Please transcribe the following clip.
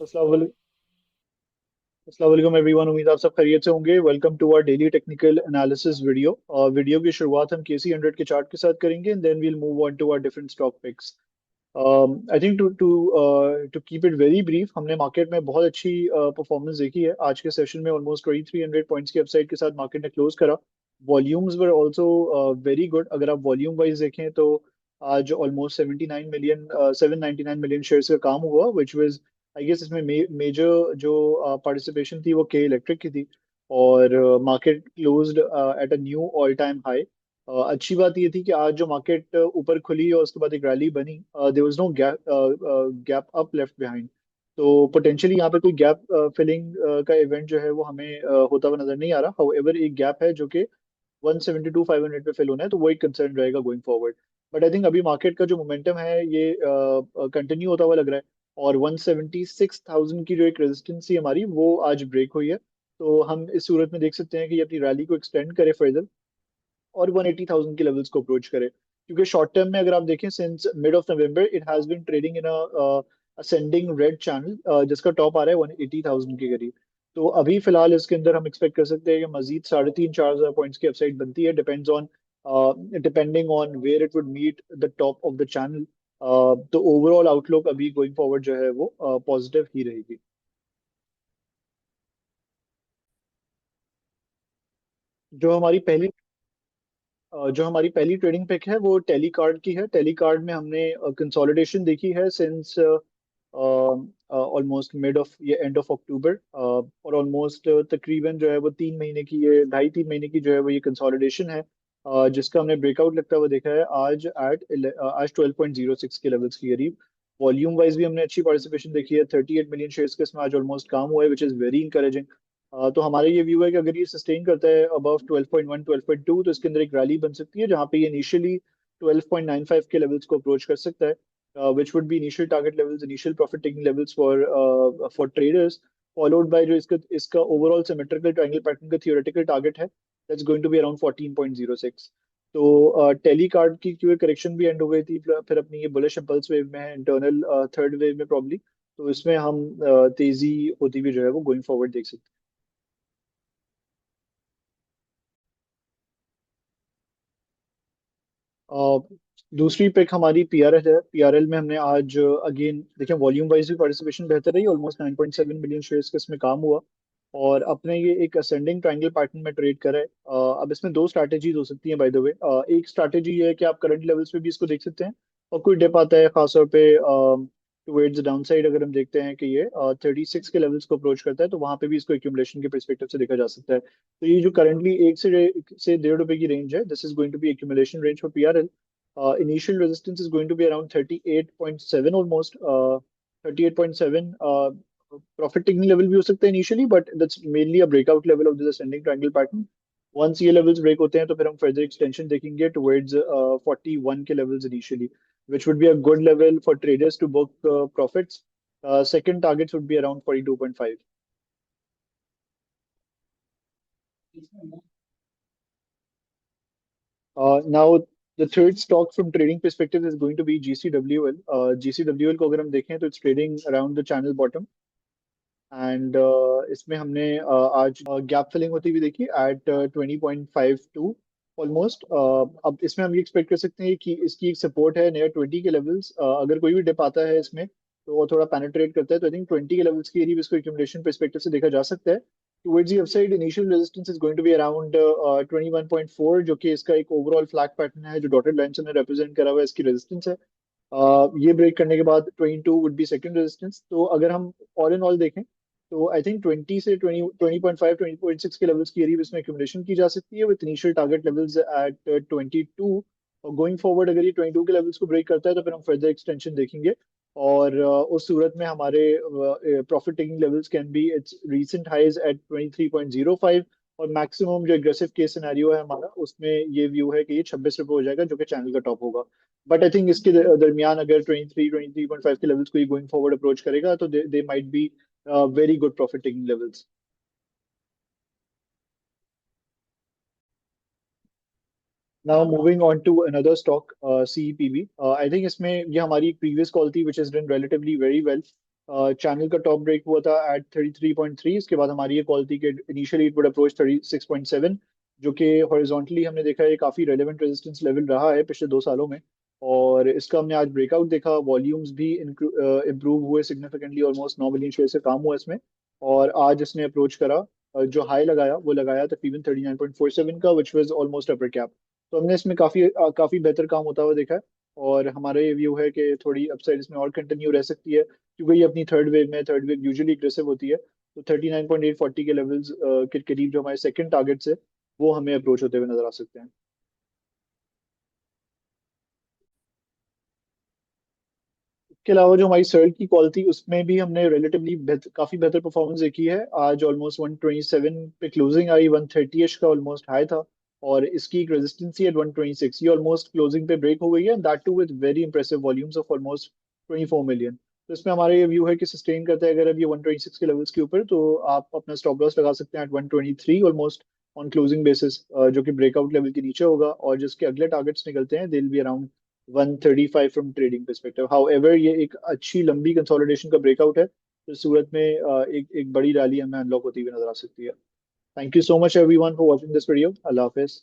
अस्सलाम वालेकुम एवरीवन। उम्मीद आप सब खैरियत से होंगे। Welcome to our daily technical analysis video. Video की शुरुआत हम केसी 100 के चार्ट के साथ करेंगे and then we'll move on to our different stock picks. I think to to to keep it very brief, हमने मार्केट में बहुत अच्छी परफॉर्मेंस देखी है। आज के सेशन में ऑलमोस्ट 2300 पॉइंट्स की अपसाइड के साथ मार्केट ने क्लोज करा। Volumes were also very good. अगर आप वॉल्यूम वाइज देखें तो आज ऑलमोस्ट 79 मिलियन 799 मिलियन शेयर्स का काम हुआ, विच वाज आई गेस इसमें मेजर जो पार्टिसिपेशन थी वो के इलेक्ट्रिक की थी। और market closed at a knew all time high. अच्छी बात ये थी कि आज जो मार्केट ऊपर खुली और उसके बाद एक रैली बनी, there was no gap gap up left behind. तो पोटेंशियली यहाँ पे कोई गैप फिलिंग का इवेंट जो है वो हमें होता हुआ नजर नहीं आ रहा। हाउएवर एक गैप है जो कि 172 500 पे फिल होना है, तो वो एक कंसर्न रहेगा going forward. But I think अभी मार्केट का जो मोमेंटम है ये कंटिन्यू होता हुआ लग रहा है। और 176,000 की जो एक रेजिस्टेंस थी हमारी, वो आज ब्रेक हुई है। तो हम इस सूरत में देख सकते हैं कि ये अपनी रैली को एक्सटेंड करे फर्दर और 180,000 के लेवल्स को अप्रोच करे। क्योंकि शॉर्ट टर्म में अगर आप देखें, since mid of November it has been trading in ascending red channel, जिसका टॉप आ रहा है 180,000 के करीब। तो अभी फिलहाल इसके अंदर हम एक्सपेक्ट कर सकते हैं कि मजीद 3,500 4,000 पॉइंट्स की अपसाइड बनती है, depending on where it would meet the top of the channel. तो ओवरऑल आउटलुक अभी गोइंग फॉरवर्ड जो है वो पॉजिटिव ही रहेगी। जो हमारी पहली जो हमारी पहली ट्रेडिंग पिक है वो टेली कार्ड की है। टेली कार्ड में हमने कंसोलिडेशन देखी है सिंस ऑलमोस्ट मिड ऑफ ये एंड ऑफ अक्टूबर। और ऑलमोस्ट तकरीबन जो है वो 3 महीने की, ये 2.5 3 महीने की जो है वो ये कंसोलिडेशन है। जिसका हमने ब्रेकआउट लगता हुआ देखा है आज 12.06 के लेवल्स के करीब। वॉल्यूम वाइज भी हमने अच्छी पार्टिसिपेशन देखी है, 38 मिलियन शेयर्स के इसमें आज ऑलमोस्ट काम हुआ है, विच इज़ वेरी इंकरेजिंग। तो हमारा ये व्यू है कि अगर ये सस्टेन करता है अबव 12.1 12.2, तो इसके अंदर एक रैली बन सकती है जहाँ पे ये इनिशियली 12.95 के लेवल्स को अप्रोच कर सकता है, which would be initial target levels, initial profit taking levels for traders. Followed by जो इसका इसका ओवरऑल सिमेट्रिकल ट्रायंगल पैटर्न का थियोरेटिकल टारगेट है, that's going to be around 14.06। तो टेली कार्ड की क्योंकि करेक्शन भी एंड हो गई थी, फिर अपनी ये बुलिश इम्पल्स वेव में है, इंटरनल थर्ड वेव में प्रॉब्ली। तो इसमें हम तेजी होती हुई जो है वो गोइंग फॉरवर्ड देख सकते हैं। दूसरी पिक हमारी पीआरएल है। पीआरएल में हमने आज अगेन देखें, वॉल्यूम वाइज भी पार्टिसिपेशन बेहतर रही, ऑलमोस्ट 9.7 मिलियन शेयर्स का इसमें काम हुआ। और अपने ये एक असेंडिंग ट्रायंगल पैटर्न में ट्रेड करा है। अब इसमें दो स्ट्रैटेजीज हो सकती हैं बाय द वे। एक स्ट्रैटेजी ये है कि आप करंट लेवल्स पे भी इसको देख सकते हैं, और कोई डिप आता है खासतौर पे टुवर्ड्स द डाउन साइड, अगर हम देखते हैं कि ये 36 के लेवल्स को अप्रोच करता है, तो वहां पे भी इसको एक्यूमुलेशन के परस्पेक्टिव से देखा जा सकता है। तो ये जो करंटली 1 से 1.5 रुपए की रेंज है, this is going to be accumulation range for PRL. Initial resistance is going to be around 38.7 almost, 38.7। Profit taking level भी हो सकता है initially, but that's mainly a breakout level of this ascending triangle pattern. Once ये levels break होते हैं तो फिर हम फर्दर एक्सटेंशन देखेंगे टुवर्ड्स 41 के levels initially, which would be a good level for traders to book profits. Second targets would be around 42.5. Now, the third stock from trading perspective is going to be GCWL. GCWL को अगर हम देखें तो it's trading around the channel bottom, and इसमें हमने आज gap filling होती हुई देखी एट 20.52 ऑलमोस्ट। अब इसमें हम ये एक्सपेक्ट कर सकते हैं कि इसकी एक सपोर्ट है नियर 20 के लेवल्स। अगर कोई भी डिप आता है इसमें तो वो थोड़ा पेनिट्रेट करता है, तो आई थिंक 20 के लेवल्स के करीब इसको एक्यूमुलेशन परस्पेक्टिव से देखा जा सकता है। Towards the upside initial resistance is going to be around 21.4, जो कि इसका एक ओवरऑल फ्लैग पैटर्न है जो डॉटेड लाइन से रिप्रेजेंट करा हुआ है, इसकी रेजिस्टेंस है। ये ब्रेक करने के बाद 22 वुड बी सेकंड रेजिस्टेंस। तो अगर हम ऑल इन ऑल देखें तो आई थिंक 20 से 20.5 20.6 के लेवल्स की करीब इसमें एक्यूमुलेशन की जा सकती है, with initial target levels at 22। और गोइंग फॉरवर्ड अगर ये 22 के लेवल्स को ब्रेक करता है तो फिर हम फर्दर एक्सटेंशन देखेंगे। और उस सूरत में हमारे profit taking levels can be its recent highs at 23.05। और मैक्सिमम जो एग्रेसिव केस सिनेरियो है हमारा, उसमें ये व्यू है कि ये 26 रुपये हो जाएगा, जो कि चैनल का टॉप होगा। बट आई थिंक इसके दरमियान अगर 23 23.5 के लेवल्स को गोइंग फॉरवर्ड अप्रोच करेगा तो they might be very good profit taking levels. Now moving on to another stock, CEPB. I think इसमें ये हमारी previous call थी which has done relatively very well. Channel का टॉप ब्रेक हुआ था eight 33.3। इसके बाद हमारी ये कॉल थी कि इनिशियली इट वुड अप्रोच 36.7, जो कि हॉरिजॉन्टली हमने देखा है काफी रेलेवेंट रेजिस्टेंस लेवल रहा है पिछले 2 सालों में। और इसका हमने आज ब्रेकआउट देखा, वॉल्यूम्स भी इम्प्रूव हुए सिग्निफिकेंटली, ऑलमोस्ट 9 मिलियन शेयर से काम हुआ इसमें। और आज इसने अप्रोच करा, जो हाई लगाया वो लगाया तकरीबन 39.47 का, which was almost upper cap. तो हमने इसमें काफी बेहतर काम होता हुआ देखा है। और हमारा ये व्यू है कि थोड़ी अपसाइड इसमें और कंटिन्यू रह सकती है, क्योंकि ये अपनी थर्ड वेव यूजुअली एग्रेसिव होती है। तो 39.840 के लेवल्स के करीब जो हमारे सेकंड टारगेट्स है, वो हमें अप्रोच होते हुए नजर आ सकते हैं। इसके अलावा जो हमारी सर्ल की कॉल थी उसमें भी हमने रिलेटिवली काफी बेहतर परफॉर्मेंस देखी है। आज ऑलमोस्ट 127 पे क्लोजिंग आई, 130 इश का ऑलमोस्ट हाई था। और इसकी एक रेजिस्टेंस एट 126, ये ऑलमोस्ट क्लोजिंग पे ब्रेक हो गई है, that too with very impressive volumes of almost 24 million. तो इसमें हमारा ये व्यू है कि सस्टेन करता है अगर अब ये 126 के लेवल्स के ऊपर, तो आप अपना स्टॉप लॉस लगा सकते हैं at 123 almost on closing basis, जो कि ब्रेकआउट लेवल के नीचे होगा। और जिसके अगले टारगेट्स निकलते हैं, they will be around 135 from trading perspective. However ये एक अच्छी लंबी कंसोलिडेशन का ब्रेकआउट है, तो इस सूरत में एक बड़ी रैली हमें अनलॉक होती हुई नजर आ सकती है। Thank you so much everyone for watching this video. Allah Hafiz.